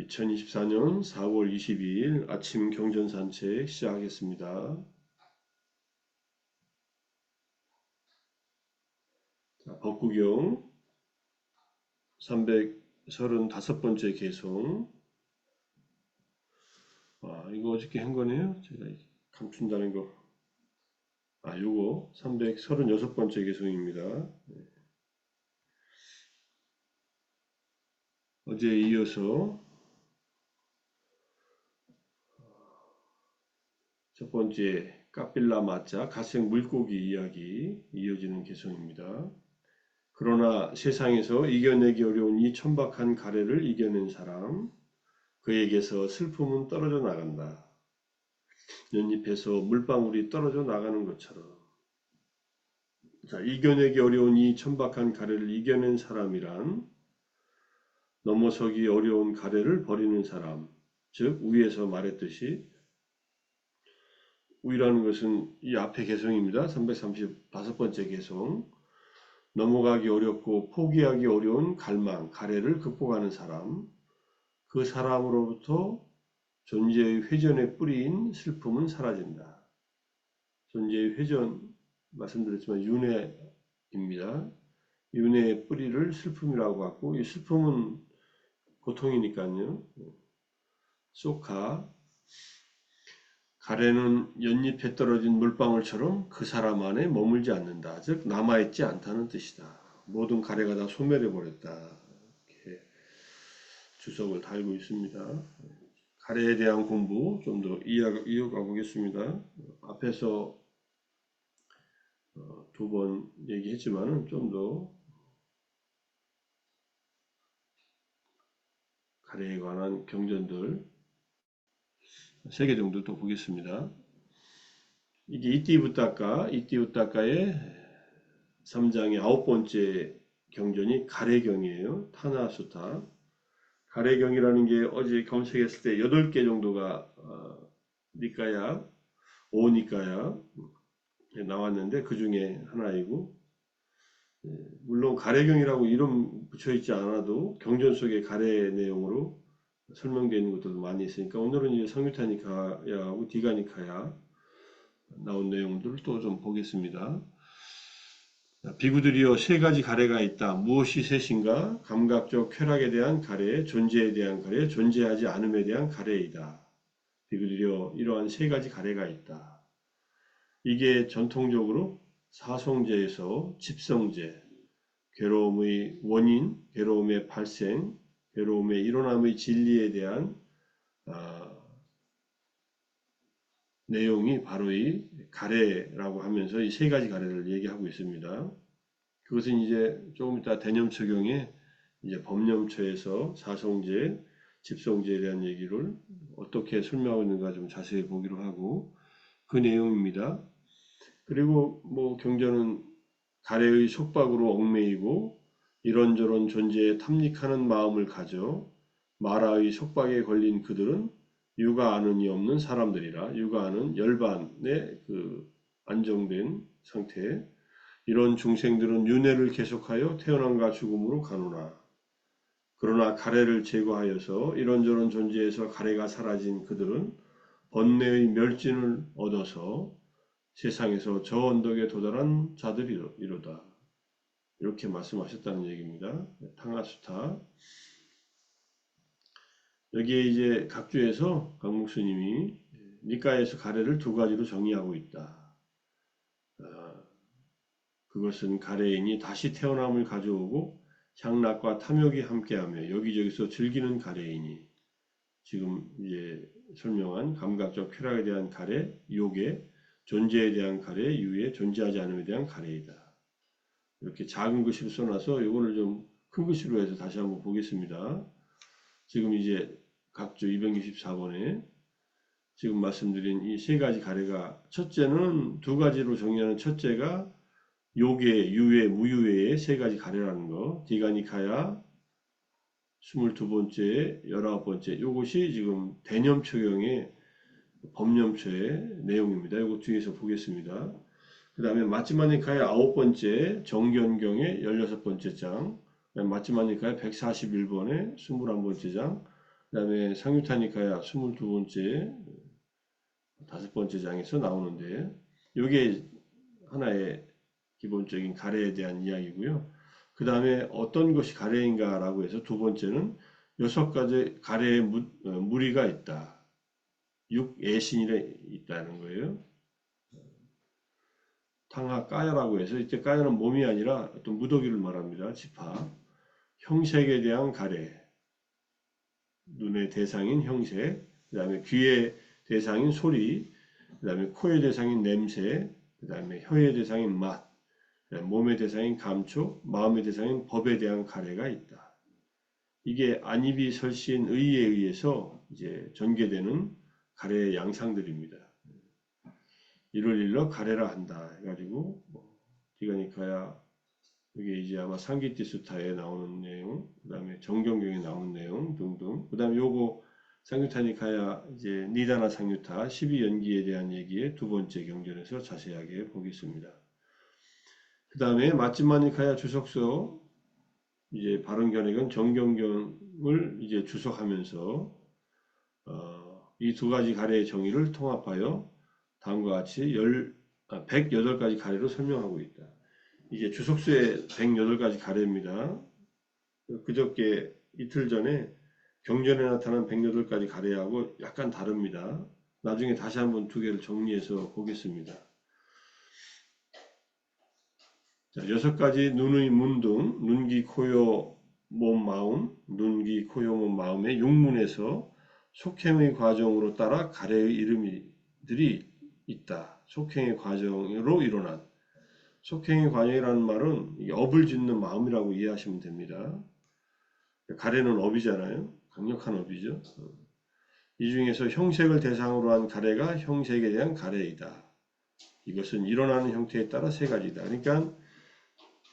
2024년 4월 22일 아침 경전산책 시작하겠습니다. 법구경 335번째 개송. 이거 어저께 한 거네요. 제가 감춘다는 거. 요거 336번째 개송입니다. 어제에 이어서 첫 번째 까빌라 마자 갓생 물고기 이야기 이어지는 개송입니다. 그러나 세상에서 이겨내기 어려운 이 천박한 가래를 이겨낸 사람, 그에게서 슬픔은 떨어져 나간다. 연잎에서 물방울이 떨어져 나가는 것처럼. 자, 이겨내기 어려운 이 천박한 가래를 이겨낸 사람이란 넘어서기 어려운 가래를 버리는 사람, 즉 위에서 말했듯이 위라는 것은 이 앞에 개성입니다. 335번째 개성. 넘어가기 어렵고 포기하기 어려운 갈망, 가래를 극복하는 사람, 그 사람으로부터 존재의 회전의 뿌리인 슬픔은 사라진다. 존재의 회전, 말씀드렸지만 윤회입니다. 윤회의 뿌리를 슬픔이라고 하고, 이 슬픔은 고통이니까요. 소카, 가래는 연잎에 떨어진 물방울처럼 그 사람 안에 머물지 않는다. 즉 남아있지 않다는 뜻이다. 모든 가래가 다 소멸해버렸다. 이렇게 주석을 달고 있습니다. 가래에 대한 공부 좀 더 이어가 보겠습니다. 앞에서 두 번 얘기했지만은 좀 더 가래에 관한 경전들 3개 정도 또 보겠습니다. 이게 이띠부따가의 3장의 9번째 경전이 가래경이에요. 타나수타. 가래경이라는 게 어제 검색했을 때 8개 정도가 니까야, 오니까야 나왔는데 그 중에 하나이고, 물론 가래경이라고 이름 붙여있지 않아도 경전 속에 가래 내용으로 설명되어 있는 것들도 많이 있으니까 오늘은 이제 성유타니카야하고 디가니카야 나온 내용들을 또 좀 보겠습니다. 비구들이여 3가지 가래가 있다. 무엇이 셋인가? 감각적 쾌락에 대한 가래, 존재에 대한 가래, 존재하지 않음에 대한 가래이다. 비구들이여 이러한 3가지 가래가 있다. 이게 전통적으로 사성제에서 집성제, 괴로움의 원인, 괴로움의 발생, 괴로움의 일어남의 진리에 대한 내용이 바로 이 가래라고 하면서 이 3가지 가래를 얘기하고 있습니다. 그것은 이제 조금 이따 대념적용에 이제 법념처에서 사성제, 집성제에 대한 얘기를 어떻게 설명하고 있는가 좀 자세히 보기로 하고 그 내용입니다. 그리고 뭐 경전은 가래의 속박으로 얽매이고 이런저런 존재에 탐닉하는 마음을 가져 마라의 속박에 걸린 그들은 육아하는이 없는 사람들이라. 육아하는 열반의 그 안정된 상태. 이런 중생들은 윤회를 계속하여 태어남과 죽음으로 가노라. 그러나 가래를 제거하여서 이런저런 존재에서 가래가 사라진 그들은 번뇌의 멸진을 얻어서 세상에서 저 언덕에 도달한 자들이로다. 이렇게 말씀하셨다는 얘기입니다. 탕하수타. 여기에 이제 각주에서 강목스님이 니까에서 가래를 2가지로 정의하고 있다. 그것은 가래인이 다시 태어남을 가져오고 향락과 탐욕이 함께하며 여기저기서 즐기는 가래이니, 지금 이제 설명한 감각적 쾌락에 대한 가래, 욕의 존재에 대한 가래, 유의 존재하지 않음에 대한 가래이다. 이렇게 작은 글씨로 써놔서 이거를 좀 큰 글씨로 해서 다시 한번 보겠습니다. 지금 이제 각주 264번에 지금 말씀드린 이 3가지 가래가, 첫째는 2가지로 정의하는 첫째가 요괴, 유괴, 무유괴의 3가지 가래라는 거. 디가니카야 22번째, 19번째. 요것이 지금 대념초경의 법념초의 내용입니다. 이거 뒤에서 보겠습니다. 그 다음에 마찌마니카의 9번째, 정견경의 16번째 장, 마찌마니카의 141번의 21번째 장, 그다음에 상유타니카야 22번째, 5번째 장에서 나오는데 이게 하나의 기본적인 가래에 대한 이야기고요. 그 다음에 어떤 것이 가래인가라고 해서 두 번째는 6가지 가래의 무리가 있다. 육애신이 있다는 거예요. 탕하 까야라고 해서 이때 까야는 몸이 아니라 어떤 무더기를 말합니다. 지파. 형색에 대한 가래. 눈의 대상인 형색. 그 다음에 귀의 대상인 소리. 그 다음에 코의 대상인 냄새. 그 다음에 혀의 대상인 맛. 몸의 대상인 감촉, 마음의 대상인 법에 대한 가래가 있다. 이게 안입이 설신 의에 의해서 이제 전개되는 가래의 양상들입니다. 이를 일러 가래라 한다. 해가지고 디가니카야 이게 이제 아마 상기티스타에 나오는 내용, 그다음에 정경경에 나오는 내용 등등. 그다음에 요거 상유타니카야 이제 니다나 상유타 12연기에 대한 얘기의 두 번째 경전에서 자세하게 보겠습니다. 그 다음에 마찌마니카야 주석서 이제 바른견액은 정경경을 이제 주석하면서 이 두 가지 가래의 정의를 통합하여 다음과 같이 108가지 가래로 설명하고 있다. 이게 주석서의 108가지 가래입니다. 그저께 이틀 전에 경전에 나타난 108가지 가래하고 약간 다릅니다. 나중에 다시 한번 두 개를 정리해서 보겠습니다. 자, 6가지 눈의 문등, 눈, 귀, 코, 요, 몸, 마음, 눈, 귀, 코, 요, 몸, 마음의 육문에서 속행의 과정으로 따라 가래의 이름들이 있다. 속행의 과정으로 일어난. 속행의 과정이라는 말은 업을 짓는 마음이라고 이해하시면 됩니다. 가래는 업이잖아요. 강력한 업이죠. 이 중에서 형색을 대상으로 한 가래가 형색에 대한 가래이다. 이것은 일어나는 형태에 따라 세 가지다. 그러니까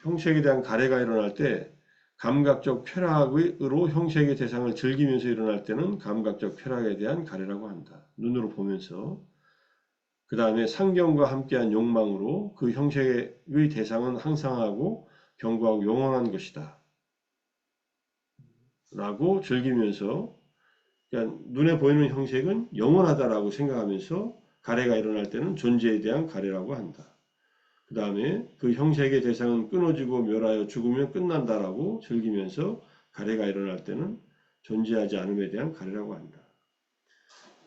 형색에 대한 가래가 일어날 때 감각적 쾌락으로 형색의 대상을 즐기면서 일어날 때는 감각적 쾌락에 대한 가래라고 한다. 눈으로 보면서. 그 다음에 상경과 함께한 욕망으로 그 형색의 대상은 항상하고 견고하고 영원한 것이다. 라고 즐기면서 그러니까 눈에 보이는 형색은 영원하다라고 생각하면서 가래가 일어날 때는 존재에 대한 가래라고 한다. 그 다음에 그 형색의 대상은 끊어지고 멸하여 죽으면 끝난다라고 즐기면서 가래가 일어날 때는 존재하지 않음에 대한 가래라고 한다.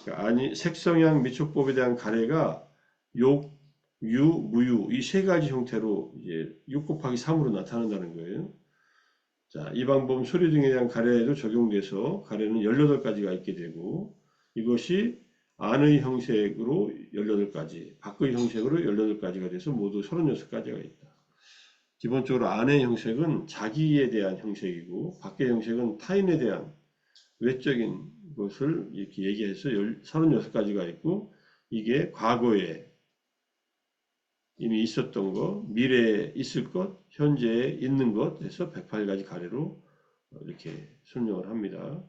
그러니까 아니 색성향 미촉법에 대한 가래가 욕, 유, 무유 이 세 가지 형태로 이제 6 곱하기 3으로 나타난다는 거예요. 자, 이 방법은 소리 등에 대한 가래에도 적용돼서 가래는 18가지가 있게 되고 이것이 안의 형색으로 18가지, 밖의 형색으로 18가지가 돼서 모두 36가지가 있다. 기본적으로 안의 형색은 자기에 대한 형색이고 밖의 형색은 타인에 대한 외적인 것을 이렇게 얘기해서 36가지가 있고 이게 과거에 이미 있었던 것, 미래에 있을 것, 현재에 있는 것 해서 108가지 가래로 이렇게 설명을 합니다.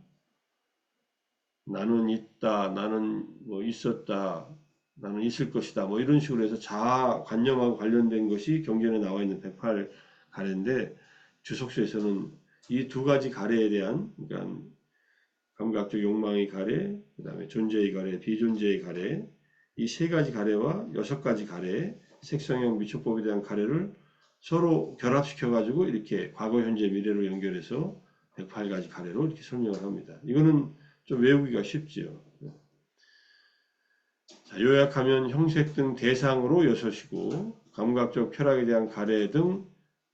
나는 있다, 나는 뭐 있었다, 나는 있을 것이다, 뭐 이런 식으로 해서 자아 관념하고 관련된 것이 경전에 나와 있는 108 가래인데 주석서에서는 이 두 가지 가래에 대한 그러니까 감각적 욕망의 가래, 그 다음에 존재의 가래, 비존재의 가래, 이 세 가지 가래와 6가지 가래, 색성형 미촉법에 대한 가래를 서로 결합시켜 가지고 이렇게 과거, 현재, 미래로 연결해서 108가지 가래로 이렇게 설명을 합니다. 이거는 좀 외우기가 쉽지요. 자, 요약하면 형색 등 대상으로 6이고 감각적 쾌락에 대한 가래 등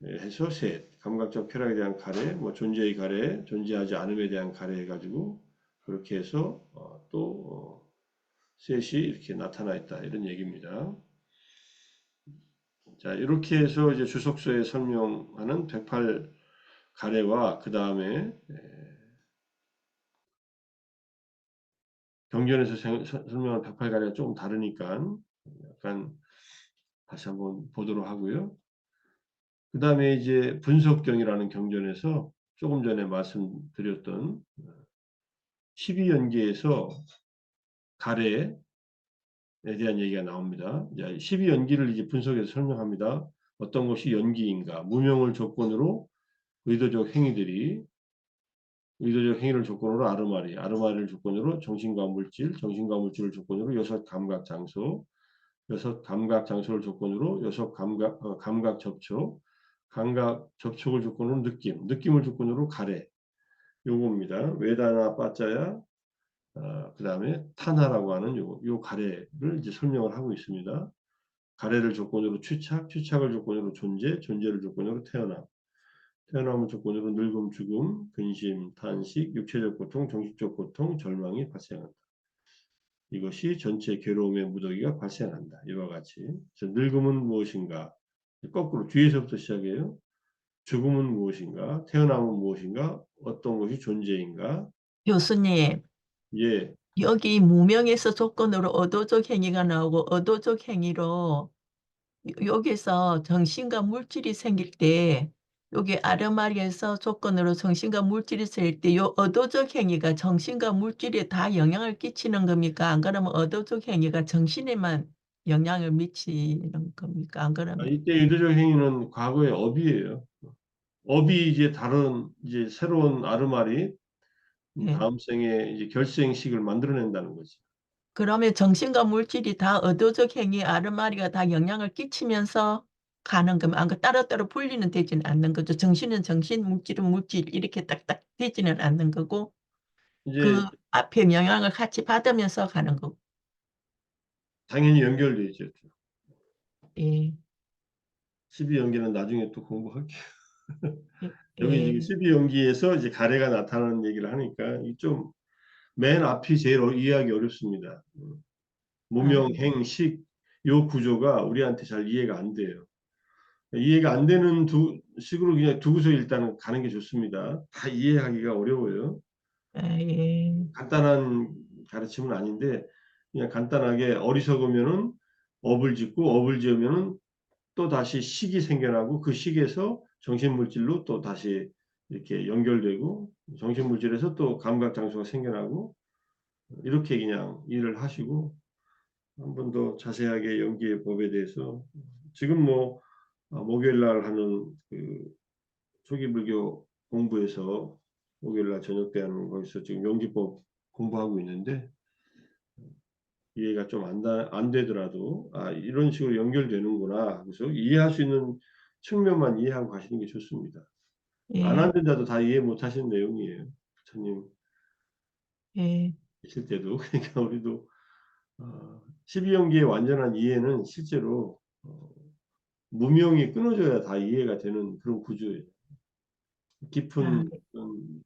해서 셋. 감각적 쾌락에 대한 가래, 뭐 존재의 가래, 존재하지 않음에 대한 가래 해가지고 그렇게 해서 또 셋이 이렇게 나타나 있다 이런 얘기입니다. 자, 이렇게 해서 이제 주석서에 설명하는 108 가래와 그 다음에 경전에서 설명한 108 가래가 조금 다르니까 약간 다시 한번 보도록 하고요. 그 다음에 이제 분석경이라는 경전에서 조금 전에 말씀드렸던 12연기에서 가래에 대한 얘기가 나옵니다. 12연기를 이제 분석해서 설명합니다. 어떤 것이 연기인가? 무명을 조건으로 의도적 행위들이 의도적 행위를 조건으로 아르마리, 아르마리를 조건으로 정신과 물질, 정신과 물질을 조건으로 여섯 감각 장소, 여섯 감각 장소를 조건으로 여섯 감각, 감각 접촉, 감각 접촉을 조건으로 느낌, 느낌을 조건으로 가래. 요겁니다. 웨다나 빠짜야, 그 다음에 타나라고 하는 요 가래를 이제 설명을 하고 있습니다. 가래를 조건으로 취착, 취착을 조건으로 존재, 존재를 조건으로 태어남, 태어남을 조건으로 늙음, 죽음, 근심, 탄식, 육체적 고통, 정신적 고통, 절망이 발생한다. 이것이 전체 괴로움의 무더기가 발생한다. 이와 같이. 그래서 늙음은 무엇인가? 거꾸로 뒤에서부터 시작해요. 죽음은 무엇인가? 태어남은 무엇인가? 어떤 것이 존재인가? 교수님, 예. 여기 무명에서 조건으로 의도적 행위가 나오고 의도적 행위로 여기서 정신과 물질이 생길 때 여기 아르마리에서 조건으로 정신과 물질이 생길 때 요 의도적 행위가 정신과 물질에 다 영향을 끼치는 겁니까? 안 그러면 의도적 행위가 정신에만 영향을 미치는 겁니까? 안 그러면 이때 의도적 행위는 과거의 업이에요. 업이 이제 다른 이제 새로운 아르마리 예. 다음 생에 이제 결생식을 만들어낸다는 거지. 그러면 정신과 물질이 다 의도적 행위 아르마리가 다 영향을 끼치면서 가는 거면 안 그 따로따로 분리는 되지는 않는 거죠. 정신은 정신, 물질은 물질 이렇게 딱딱 되지는 않는 거고 그 이제 앞에 영향을 같이 받으면서 가는 거고. 당연히 연결돼 있죠. 예. 12연기는 나중에 또 공부할게요. 예. 여기 예. 지금 12연기에서 이제 가래가 나타나는 얘기를 하니까 좀 맨 앞이 제일 이해하기 어렵습니다. 아, 무명, 행, 식, 요 구조가 우리한테 잘 이해가 안 돼요. 이해가 안 되는 식으로 그냥 두고서 일단은 가는 게 좋습니다. 다 이해하기가 어려워요. 예. 간단한 가르침은 아닌데 그냥 간단하게 어리석으면은 업을 짓고 업을 지으면은 또 다시 식이 생겨나고 그 식에서 정신물질로 또 다시 이렇게 연결되고 정신물질에서 또 감각장소가 생겨나고 이렇게 그냥 일을 하시고 한 번 더 자세하게 연기의 법에 대해서 지금 뭐 목요일 날 하는 그 초기불교 공부에서 목요일 날 저녁 때 하는 거에서 지금 연기법 공부하고 있는데 이해가 좀 안 되더라도 이런 식으로 연결되는구나. 그래서 이해할 수 있는 측면만 이해하고 가시는 게 좋습니다. 안 예. 하는 자도 다 이해 못 하시는 내용이에요. 부처님 예. 계실 때도. 그러니까 우리도 12연기의 완전한 이해는 실제로 무명이 끊어져야 다 이해가 되는 그런 구조예요. 아, 깊은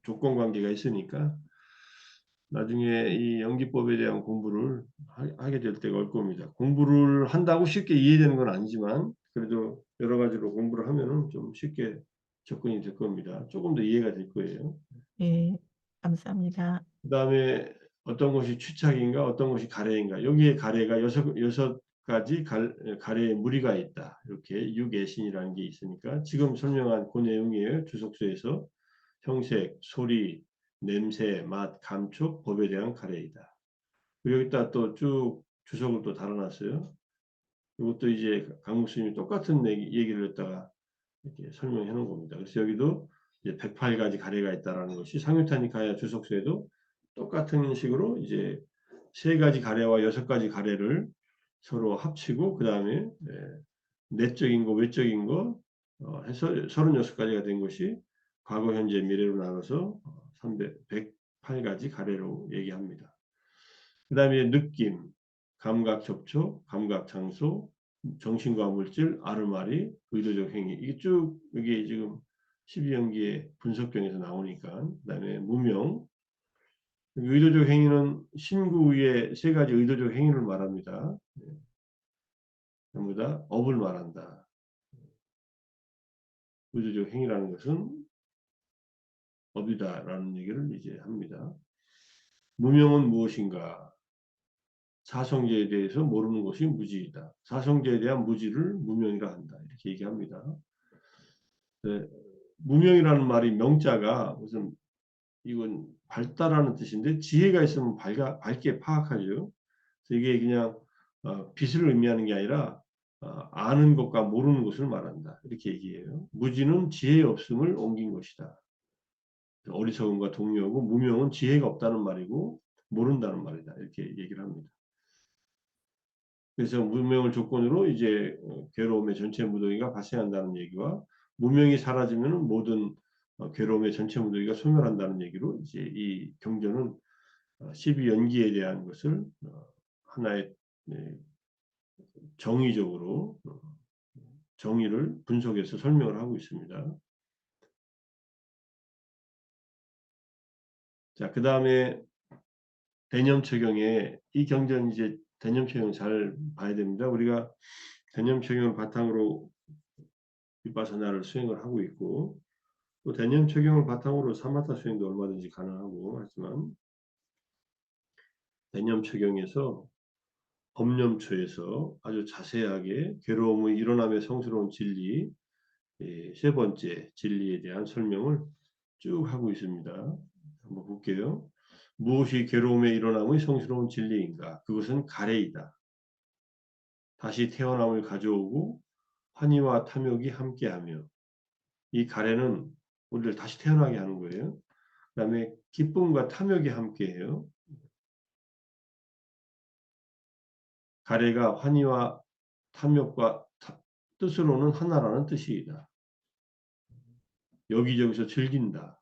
조건 관계가 있으니까 나중에 이 연기법에 대한 공부를 하게 될 때가 올 겁니다. 공부를 한다고 쉽게 이해되는 건 아니지만 그래도 여러 가지로 공부를 하면은 좀 쉽게 접근이 될 겁니다. 조금 더 이해가 될 거예요. 예. 감사합니다. 그다음에 어떤 것이 취착인가, 어떤 것이 가래인가. 여기에 가래가 여섯 가지 가래의 무리가 있다. 이렇게 육애신이라는 게 있으니까 지금 설명한 그 내용이에요. 주석서에서 형색, 소리, 냄새, 맛, 감촉, 법에 대한 가래이다. 여기다 또 쭉 주석을 또 달아놨어요. 이것도 이제 강국 스님이 똑같은 얘기를 했다가 이렇게 설명해 놓은 겁니다. 그래서 여기도 이제 108가지 가래가 있다라는 것이 상유타니카야 주석서에도 똑같은 식으로 이제 세 가지 가래와 여섯 가지 가래를 서로 합치고 그 다음에 내적인 거, 외적인 거 해서 36가지가 된 것이 과거, 현재, 미래로 나눠서 108가지 가래로 얘기합니다. 그 다음에 느낌, 감각 접촉, 감각 장소, 정신과 물질, 아르마리, 의도적 행위. 이게 쭉 여기 지금 12연기의 분석경에서 나오니까. 그 다음에 무명. 의도적 행위는 신구의 세 가지 의도적 행위를 말합니다. 전부 다 업을 말한다. 의도적 행위라는 것은 업이다라는 얘기를 이제 합니다. 무명은 무엇인가? 사성제에 대해서 모르는 것이 무지이다. 사성제에 대한 무지를 무명이라 한다. 이렇게 얘기합니다. 네, 무명이라는 말이 명자가 무슨 이건 밝다라는 뜻인데 지혜가 있으면 밝게 파악하죠. 그래서 이게 그냥 빛을 의미하는 게 아니라 아는 것과 모르는 것을 말한다. 이렇게 얘기해요. 무지는 지혜 없음을 옮긴 것이다. 어리석음과 동료고 무명은 지혜가 없다는 말이고 모른다는 말이다. 이렇게 얘기를 합니다. 그래서 무명을 조건으로 이제 괴로움의 전체 무더기가 발생한다는 얘기와 무명이 사라지면 모든 괴로움의 전체 무더기가 소멸한다는 얘기로 이제 이 경전은 12연기에 대한 것을 하나의 정의적으로 정의를 분석해서 설명을 하고 있습니다. 자, 그 다음에 대념체경에 이 경전 이제 대념체경 잘 봐야 됩니다. 우리가 대념체경을 바탕으로 윗바사나를 수행을 하고 있고 또 대념체경을 바탕으로 사마타 수행도 얼마든지 가능하고 하지만 대념체경에서 법념초에서 아주 자세하게 괴로움의 일어남의 성스러운 진리 세 번째 진리에 대한 설명을 쭉 하고 있습니다. 한번 볼게요. 무엇이 괴로움의 일어남의 성스러운 진리인가? 그것은 가래이다. 다시 태어남을 가져오고 환희와 탐욕이 함께하며 이 가래는 우리를 다시 태어나게 하는 거예요. 그 다음에 기쁨과 탐욕이 함께해요. 가래가 환희와 탐욕과 뜻으로는 하나라는 뜻이다. 여기저기서 즐긴다.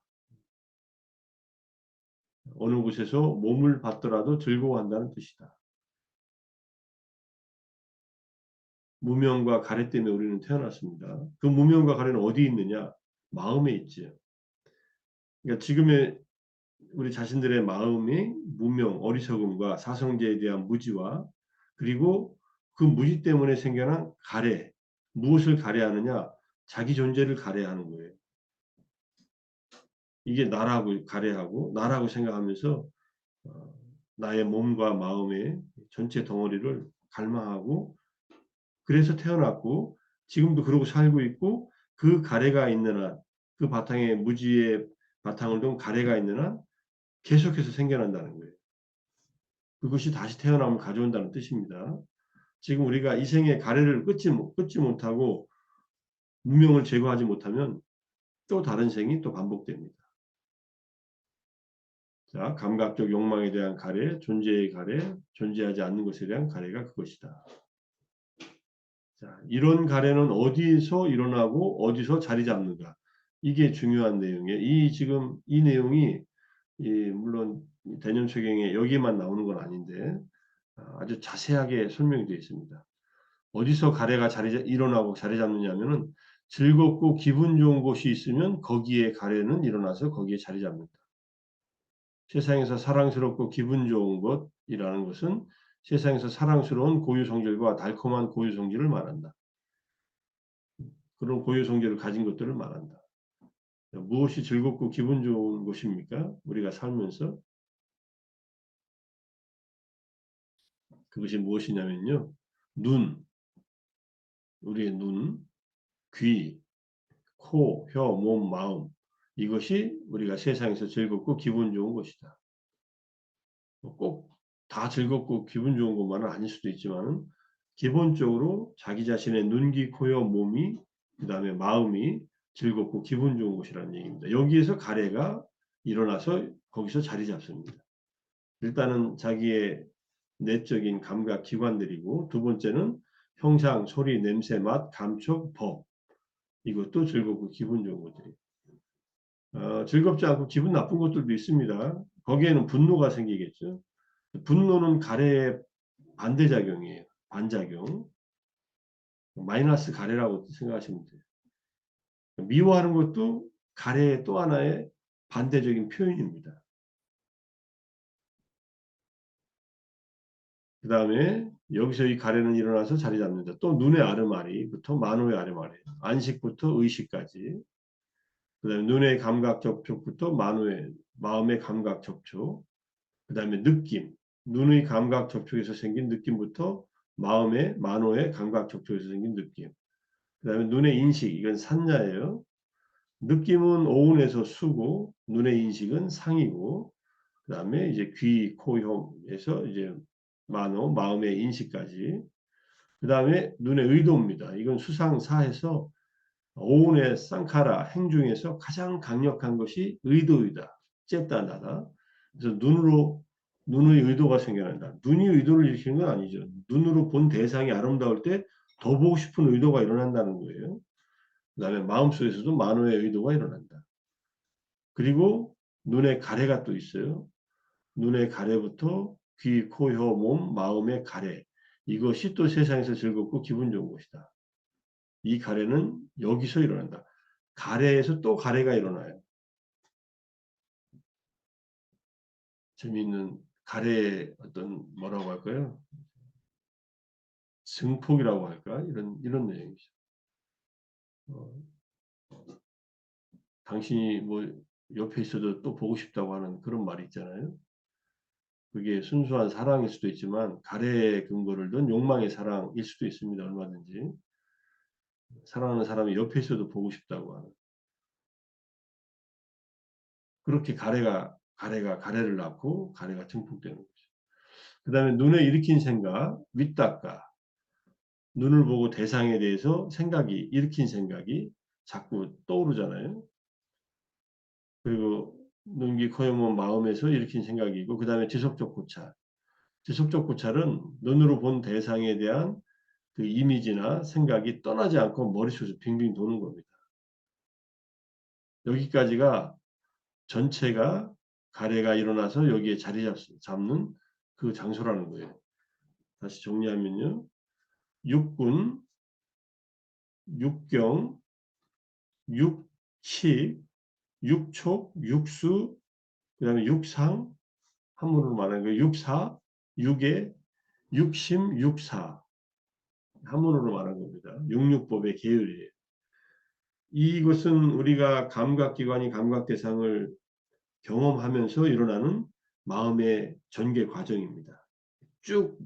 어느 곳에서 몸을 받더라도 즐거워한다는 뜻이다. 무명과 가래 때문에 우리는 태어났습니다. 그 무명과 가래는 어디 있느냐? 마음에 있지요. 그러니까 지금의 우리 자신들의 마음이 무명, 어리석음과 사성제에 대한 무지와 그리고 그 무지 때문에 생겨난 가래, 무엇을 가래하느냐? 자기 존재를 가래하는 거예요. 이게 나라고 가래하고 나라고 생각하면서 나의 몸과 마음의 전체 덩어리를 갈망하고 그래서 태어났고 지금도 그러고 살고 있고 그 가래가 있는 한, 그 바탕에 무지의 바탕을 둔 가래가 있는 한 계속해서 생겨난다는 거예요. 그것이 다시 태어남을 가져온다는 뜻입니다. 지금 우리가 이 생의 가래를 끊지 못하고 무명을 제거하지 못하면 또 다른 생이 또 반복됩니다. 자, 감각적 욕망에 대한 가래, 존재의 가래, 존재하지 않는 것에 대한 가래가 그것이다. 자, 이런 가래는 어디서 일어나고 어디서 자리 잡는가? 이게 중요한 내용이에요. 지금 이 내용이 물론 대념체경에 여기만 나오는 건 아닌데 아주 자세하게 설명이 되어 있습니다. 어디서 가래가 일어나고 자리 잡느냐면은 즐겁고 기분 좋은 곳이 있으면 거기에 가래는 일어나서 거기에 자리 잡는다. 세상에서 사랑스럽고 기분 좋은 것이라는 것은 세상에서 사랑스러운 고유 성질과 달콤한 고유 성질을 말한다. 그런 고유 성질을 가진 것들을 말한다. 무엇이 즐겁고 기분 좋은 것입니까? 우리가 살면서 그것이 무엇이냐면요. 우리의 눈, 귀, 코, 혀, 몸, 마음 이것이 우리가 세상에서 즐겁고 기분 좋은 것이다. 꼭 다 즐겁고 기분 좋은 것만은 아닐 수도 있지만 기본적으로 자기 자신의 눈, 귀, 코, 혀, 몸이 그 다음에 마음이 즐겁고 기분 좋은 것이라는 얘기입니다. 여기에서 가래가 일어나서 거기서 자리 잡습니다. 일단은 자기의 내적인 감각 기관들이고 두 번째는 형상, 소리, 냄새, 맛, 감촉, 법 이것도 즐겁고 기분 좋은 것들이에요. 즐겁지 않고 기분 나쁜 것들도 있습니다. 거기에는 분노가 생기겠죠. 분노는 가래의 반대작용이에요. 반작용. 마이너스 가래라고 생각하시면 돼요. 미워하는 것도 가래의 또 하나의 반대적인 표현입니다. 그 다음에 여기서 이 가래는 일어나서 자리 잡는다. 또 눈의 아르마리부터 만호의 아르마리, 안식부터 의식까지. 그 다음에 눈의 감각 접촉부터 마음의 감각 접촉. 그 다음에 느낌, 눈의 감각 접촉에서 생긴 느낌부터 마음의 만호의 감각 접촉에서 생긴 느낌. 그 다음에 눈의 인식, 이건 산자예요. 느낌은 오운에서 수고, 눈의 인식은 상이고, 그 다음에 이제 귀, 코, 혀에서 이제 만호, 마음의 인식까지. 그 다음에 눈의 의도입니다. 이건 수상사에서 오운의 쌍카라 행중에서 가장 강력한 것이 의도이다. 잽단다다. 그래서 눈의 의도가 생겨난다. 눈이 의도를 일으키는 건 아니죠. 눈으로 본 대상이 아름다울 때 더 보고 싶은 의도가 일어난다는 거예요. 그 다음에 마음속에서도 만호의 의도가 일어난다. 그리고 눈에 가래가 또 있어요. 눈의 가래부터 귀, 코, 혀, 몸, 마음의 가래. 이것이 또 세상에서 즐겁고 기분 좋은 것이다. 이 가래는 여기서 일어난다. 가래에서 또 가래가 일어나요. 재미있는 가래의 어떤 뭐라고 할까요? 증폭이라고 할까? 이런 내용이죠. 당신이 뭐 옆에 있어도 또 보고 싶다고 하는 그런 말이 있잖아요. 그게 순수한 사랑일 수도 있지만 가래에 근거를 둔 욕망의 사랑일 수도 있습니다. 얼마든지. 사랑하는 사람이 옆에 있어도 보고 싶다고 하는. 그렇게 가래를 낳고 가래가 증폭되는 거죠. 그 다음에 눈에 일으킨 생각, 윗닦아. 눈을 보고 대상에 대해서 일으킨 생각이 자꾸 떠오르잖아요. 그리고 눈기, 코, 현, 몸, 마음에서 일으킨 생각이고, 그 다음에 지속적 고찰. 지속적 고찰은 눈으로 본 대상에 대한 그 이미지나 생각이 떠나지 않고 머릿속에서 빙빙 도는 겁니다. 여기까지가 전체가 가래가 일어나서 여기에 자리 잡는 그 장소라는 거예요. 다시 정리하면요. 육군, 육경, 육치, 육촉, 육수, 그 다음에 육상, 한문으로 말하는 거예요. 육사, 육의, 육심, 육사. 한문으로 말하는 겁니다. 육육법의 계율이에요. 이것은 우리가 감각기관이 감각대상을 경험하면서 일어나는 마음의 전개 과정입니다. 쭉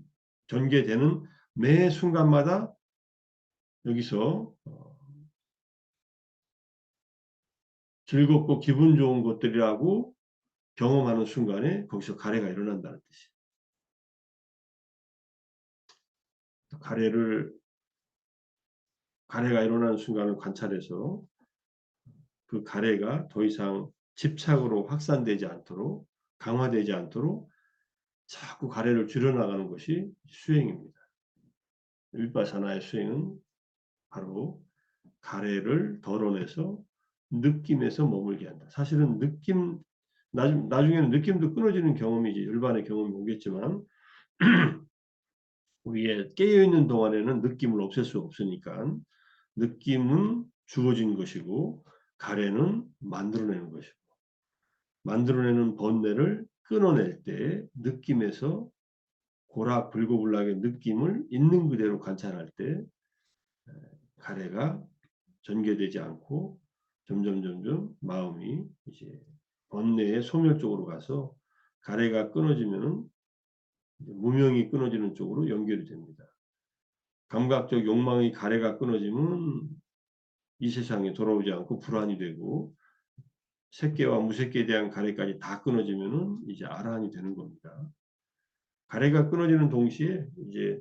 전개되는 매 순간마다 여기서 즐겁고 기분 좋은 것들이라고 경험하는 순간에 거기서 가래가 일어난다는 뜻이에요. 가래가 일어나는 순간을 관찰해서 그 가래가 더 이상 집착으로 확산되지 않도록 강화되지 않도록 자꾸 가래를 줄여나가는 것이 수행입니다. 윗바사나의 수행은 바로 가래를 덜어내서 느낌에서 머물게 한다. 사실은 나중에는 느낌도 끊어지는 경험이 이제 일반의 경험이 오겠지만 우리의 깨어있는 동안에는 느낌을 없앨 수 없으니까 느낌은 주어진 것이고 가래는 만들어내는 것이고 만들어내는 번뇌를 끊어낼 때 느낌에서 불고불락의 느낌을 있는 그대로 관찰할 때 가래가 전개되지 않고 점점 마음이 이제 번뇌의 소멸 쪽으로 가서 가래가 끊어지면은 무명이 끊어지는 쪽으로 연결이 됩니다. 감각적 욕망의 가래가 끊어지면 이 세상에 돌아오지 않고 불안이 되고 색계와 무색계에 대한 가래까지 다 끊어지면은 이제 아라한이 되는 겁니다. 가래가 끊어지는 동시에 이제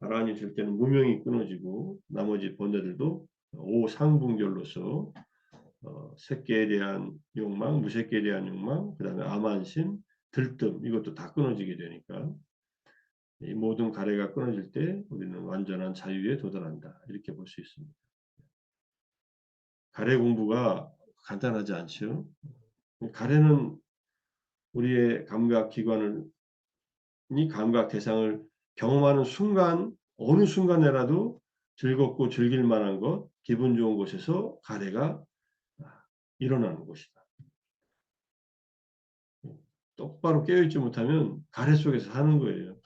아라한이 될 때는 무명이 끊어지고 나머지 번뇌들도 오상분결로서 색계에 대한 욕망, 무색계에 대한 욕망, 그 다음에 암안심, 들뜸 이것도 다 끊어지게 되니까 이 모든 가래가 끊어질 때 우리는 완전한 자유에 도달한다. 이렇게 볼 수 있습니다. 가래 공부가 간단하지 않죠. 가래는 우리의 감각 대상을 경험하는 순간, 어느 순간에라도 즐겁고 즐길 만한 것, 기분 좋은 곳에서 가래가 일어나는 것이다. 똑바로 깨어있지 못하면 가래 속에서 사는 거예요.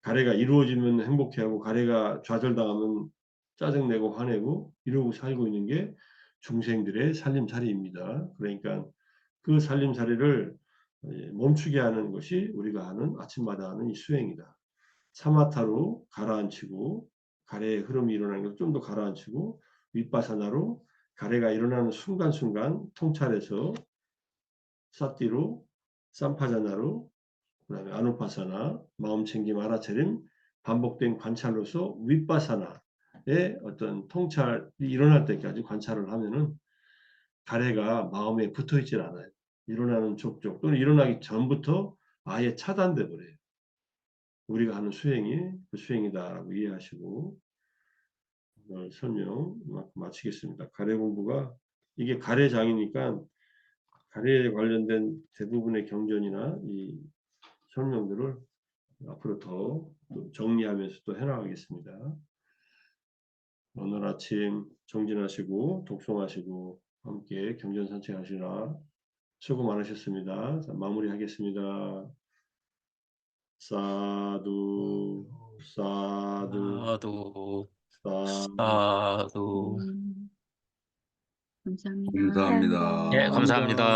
가래가 이루어지면 행복해하고 가래가 좌절당하면 짜증내고 화내고 이러고 살고 있는 게 중생들의 살림살이입니다. 그러니까 그 살림살이를 멈추게 하는 것이 우리가 하는 아침마다 하는 이 수행이다. 사마타로 가라앉히고 가래의 흐름이 일어나는 것을 좀 더 가라앉히고 윗바사나로 가래가 일어나는 순간순간 통찰해서 사띠로 삼파자나로 그다음에 아누파사나 마음챙김 알아차림 반복된 관찰로서 윗바사나의 어떤 통찰이 일어날 때까지 관찰을 하면은 가래가 마음에 붙어 있질 않아요. 일어나는 족족 또는 일어나기 전부터 아예 차단돼 버려요. 우리가 하는 수행이 그 수행이다라고 이해하시고 오늘 설명 마치겠습니다. 가래 공부가 이게 가래장이니까 가래에 관련된 대부분의 경전이나 이 설명들을 앞으로 더 정리하면서 또 해나가겠습니다. 오늘 아침 정진하시고 독송하시고 함께 경전 산책하시나 수고 많으셨습니다. 자, 마무리하겠습니다. 사두 사두 사두, 사두. 사두. 감사합니다. 예, 감사합니다.